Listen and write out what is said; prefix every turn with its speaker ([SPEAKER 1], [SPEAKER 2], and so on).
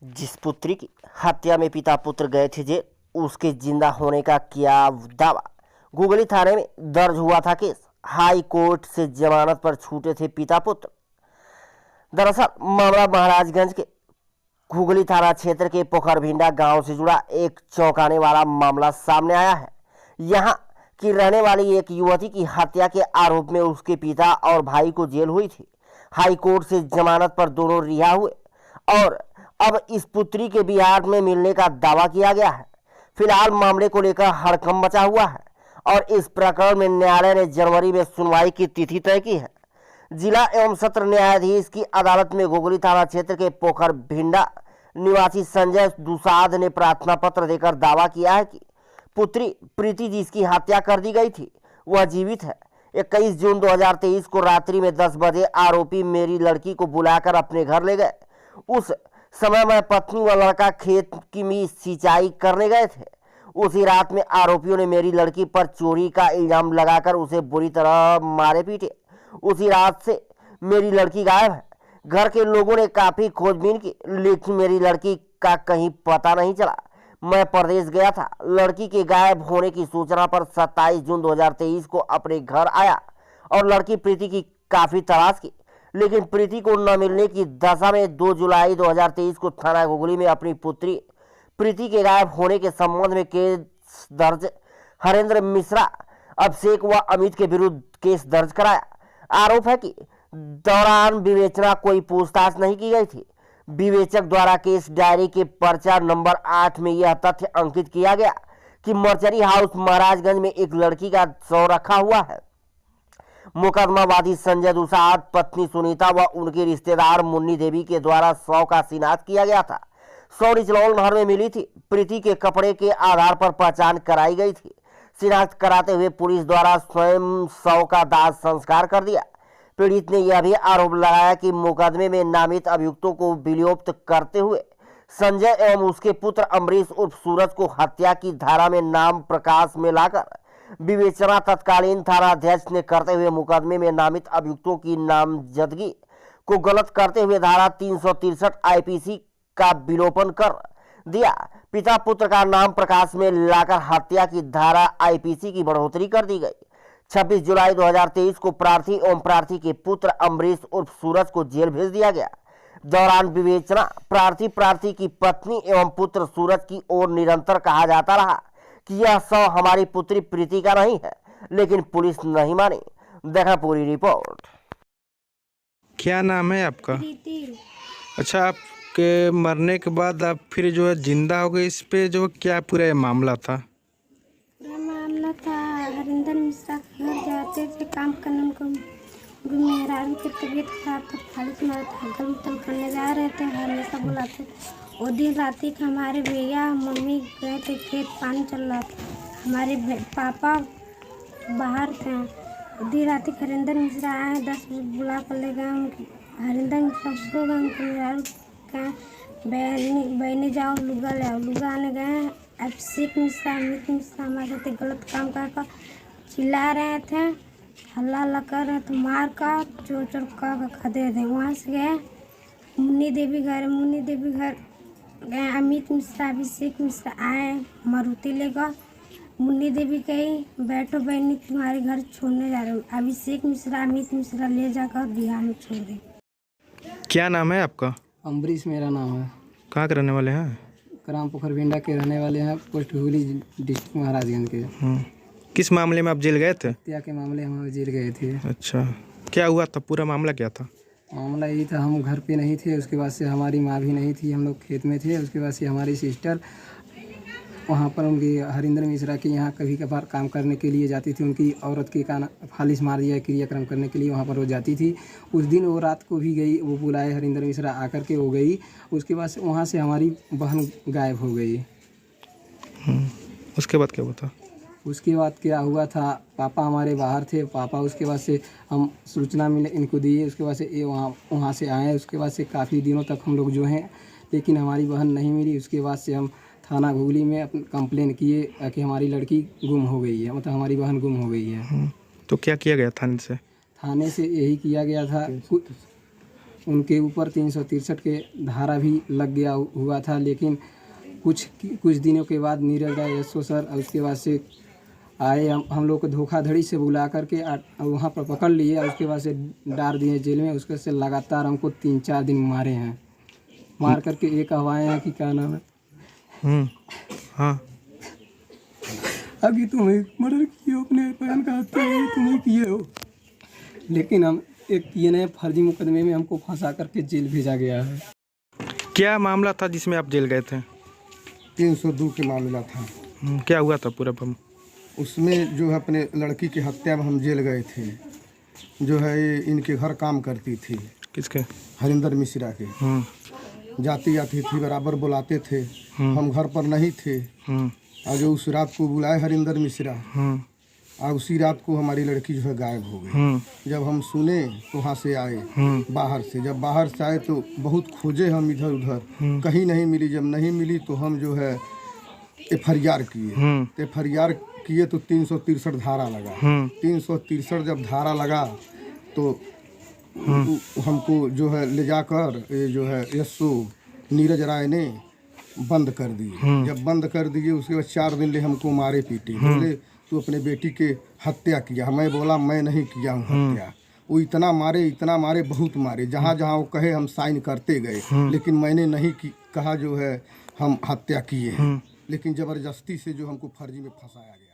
[SPEAKER 1] जिस पुत्री की हत्या में पिता पुत्र गए थे जेल, उसके जिंदा होने का किया दावा। गुगली थाने में दर्ज हुआ था केस। हाई कोर्ट से जमानत पर छूटे थे पिता पुत्र। दरअसल मामला महाराजगंज के घुगली थाना क्षेत्र के पोखरभिंडा गांव से जुड़ा एक चौंकाने वाला मामला सामने आया है। यहां की रहने वाली एक युवती की हत्या के आरोप में उसके पिता और भाई को जेल हुई थी। हाई कोर्ट से जमानत पर दोनों रिहा हुए और अब इस पुत्री के बिहार में मिलने का दावा किया गया है। फिलहाल मामले को लेकर हड़कंप मचा हुआ है और इस प्रकरण में न्यायालय ने जनवरी में सुनवाई की तिथि तय की है। जिला एवं सत्र न्यायाधीश की अदालत में घुगली थाना क्षेत्र के पोखरभिंडा निवासी संजय दुसाद ने प्रार्थना पत्र देकर दावा किया है कि पुत्री प्रीति जिसकी हत्या कर दी गई थी वह जीवित है। 21 जून 2023 को रात्रि में 10 बजे आरोपी मेरी लड़की को बुलाकर अपने घर ले गए। उस समय मैं पत्नी व लड़का खेत की सिंचाई करने गए थे। उसी रात में आरोपियों ने मेरी लड़की पर चोरी का इल्जाम लगाकर उसे बुरी तरह मारे पीटे। उसी रात से मेरी लड़की गायब है। घर के लोगों ने काफी खोजबीन की, लेकिन मेरी लड़की का कहीं पता नहीं चला। मैं प्रदेश गया था। लड़की के गायब होने की सूचना पर 27 जून 2023 को अपने घर आया और लड़की प्रीति की काफी तलाश की, लेकिन प्रीति को न मिलने की दशा में 2 जुलाई 2023 को थाना घुगली में अपनी पुत्री प्रीति के गायब होने के संबंध में केस दर्ज हरेंद्र मिश्रा, अभिषेक व अमित के विरुद्ध केस दर्ज कराया। आरोप है कि दौरान विवेचना कोई पूछताछ नहीं की गई थी। विवेचक द्वारा केस डायरी के पर्चा नंबर 8 में यह तथ्य अंकित किया गया कि मर्चरी हाउस महाराजगंज में एक लड़की का शव रखा हुआ है। मुकदमावादी संजय दुसाद, पत्नी सुनीता व उनकी रिश्तेदार मुन्नी देवी के द्वारा शव का शिनाख्त किया गया था। शव निचलौल नहर में मिली थी। प्रीति के कपड़े के आधार पर पहचान कराई गई थी। शिनाख्त कराते हुए पुलिस द्वारा स्वयं शव का दाह संस्कार कर दिया। पीड़ित ने यह भी आरोप लगाया कि मुकदमे में नामित अभियुक्तों को विलुप्त करते हुए संजय एवं उसके पुत्र अमरीश उर्फ सूरज को हत्या की धारा में नाम प्रकाश में लाकर विवेचना तत्कालीन थानाध्यक्ष ने करते हुए मुकदमे में नामित अभियुक्तों की नामजदगी को गलत करते हुए धारा 363 आईपीसी का विलोपन कर दिया। पिता पुत्र का नाम प्रकाश में लाकर हत्या की धारा आईपीसी की बढ़ोतरी कर दी गई। 26 जुलाई 2023 को प्रार्थी एवं प्रार्थी के पुत्र अमरीश उर्फ सूरज को जेल भेज दिया गया। दौरान विवेचना प्रार्थी की पत्नी एवं पुत्र सूरज की ओर निरंतर कहा जाता रहा कि यह शव हमारी पुत्री प्रीति का नहीं है, लेकिन पुलिस नहीं मानी। देखा पूरी रिपोर्ट।
[SPEAKER 2] क्या नाम है आपका?
[SPEAKER 3] प्रीति।
[SPEAKER 2] अच्छा, आपके मरने के बाद आप फिर जो है जिंदा हो गए, इस पे जो क्या पूरा मामला था?
[SPEAKER 3] पूरा मामला था हरिंदर मिश्रा के घर जाते थे काम करने। उनको मेहरारू की तबीयत खराब था, फालिश मारा था, गल तल करने जा रहे थे। हमेशा बुलाते थे। वो दिन राति के हमारे भैया मम्मी गए थे खेत, पानी चल रहा था। हमारे पापा बाहर थे। वो दिन राति हरिंदर मिश्रा आए, 10 बजे बुला कर ले गए। हरिंदर मिश्रा सो गए। उनको मेहरारू कहें बहने जाओ लुगा ले आओ। लुगा आने गए। अभिषेक मिश्रा, अमित मिश्रा हमारे साथ गलत काम कर चिल्ला रहे थे, हल्ला कर रहे थे, मार का चोर चोर का खदे थे। वहाँ से गए मुन्नी देवी घर गए। अमित मिश्रा, अभिषेक मिश्रा आए, मारुति लेकर। मुन्नी देवी कही बैठो बहनी, तुम्हारे घर छोड़ने जा रहे हो। अभिषेक मिश्रा, अमित मिश्रा ले जाकर बिहार में छोड़ दे।
[SPEAKER 2] क्या नाम है आपका?
[SPEAKER 4] अमरीश मेरा नाम है।
[SPEAKER 2] कहाँ के रहने वाले हैं?
[SPEAKER 4] ग्राम पोखरभिंडा के रहने वाले हैं, पोस्ट हुगली डिस्ट्रिक्ट महाराजगंज के।
[SPEAKER 2] किस मामले में आप जेल गए थे?
[SPEAKER 4] हत्या के मामले में हम जेल गए थे।
[SPEAKER 2] अच्छा, क्या हुआ था? पूरा मामला क्या था?
[SPEAKER 4] मामला यही था, हम घर पे नहीं थे। उसके बाद से हमारी माँ भी नहीं थी, हम लोग खेत में थे। उसके बाद से हमारी सिस्टर वहाँ पर उनकी हरिंदर मिश्रा के यहाँ कभी कभार काम करने के लिए जाती थी। उनकी औरत के कान फालिश मार दिया, क्रियाक्रम करने के लिए वहाँ पर वो जाती थी। उस दिन वो रात को भी गई, वो बुलाए हरिंदर मिश्रा आकर के वो गई। उसके बाद से वहाँ से हमारी बहन गायब हो गई।
[SPEAKER 2] उसके बाद क्या हुआ था?
[SPEAKER 4] उसके बाद क्या हुआ था, पापा हमारे बाहर थे। पापा उसके बाद से हम सूचना मिले इनको दिए। उसके बाद से ये वहाँ से आए। उसके बाद से काफ़ी दिनों तक हम लोग जो हैं, लेकिन हमारी बहन नहीं मिली। उसके बाद से हम थाना घुगली में अपन कंप्लेन किए कि हमारी लड़की गुम हो गई है, मतलब हमारी बहन गुम हो गई है।
[SPEAKER 2] तो क्या किया गया थाने से?
[SPEAKER 4] थाने से यही किया गया था, उनके ऊपर 363 के धारा भी लग गया हुआ था। लेकिन कुछ दिनों के बाद नीरज राय एसओ सर और उसके बाद से आए, हम लोग को धोखाधड़ी से बुला करके वहाँ पर पकड़ लिए और उसके बाद से डाल दिए जेल में। उसके से लगातार हमको 3-4 दिन मारे हैं। मार करके ये कहवाए हैं कि क्या नाम है,
[SPEAKER 2] हाँ,
[SPEAKER 4] अभी तुम्हें मर्डर किए हो, अपने बहन का हत्या तुम्हें किए हो। लेकिन हम एक ये नए फर्जी मुकदमे में हमको फंसा करके जेल भेजा गया है।
[SPEAKER 2] क्या मामला था जिसमें आप जेल गए थे?
[SPEAKER 5] 302 के मामला था।
[SPEAKER 2] क्या हुआ था पूरा?
[SPEAKER 5] उसमें जो है अपने लड़की की हत्या में हम जेल गए थे। जो है ये इनके घर काम करती थी।
[SPEAKER 2] किसके?
[SPEAKER 5] हरिंदर मिश्रा के। जाती थी, बराबर बुलाते थे। हम घर पर नहीं थे और जो उस रात को बुलाए हरिंदर मिश्रा, और उसी रात को हमारी लड़की जो है गायब हो गई। जब हम सुने तो वहाँ से आए बाहर से। जब बाहर से आए तो बहुत खोजे हम इधर उधर, कहीं नहीं मिली। जब नहीं मिली तो हम जो है FIR किए। FIR किए तो 363 धारा लगा। 363 जब धारा लगा तो हमको जो है ले जाकर ये जो है एसओ नीरज राय ने बंद कर दिए। जब बंद कर दिए उसके बाद 4 दिन ले हमको मारे पीटे। बोले तू अपने बेटी के हत्या किया। मैं बोला मैं नहीं किया हूँ हत्या। वो इतना मारे बहुत मारे। जहाँ जहाँ वो कहे हम साइन करते गए, लेकिन मैंने नहीं कहा जो है हम हत्या किए हैं। लेकिन ज़बरदस्ती से जो हमको फर्जी में फंसाया गया।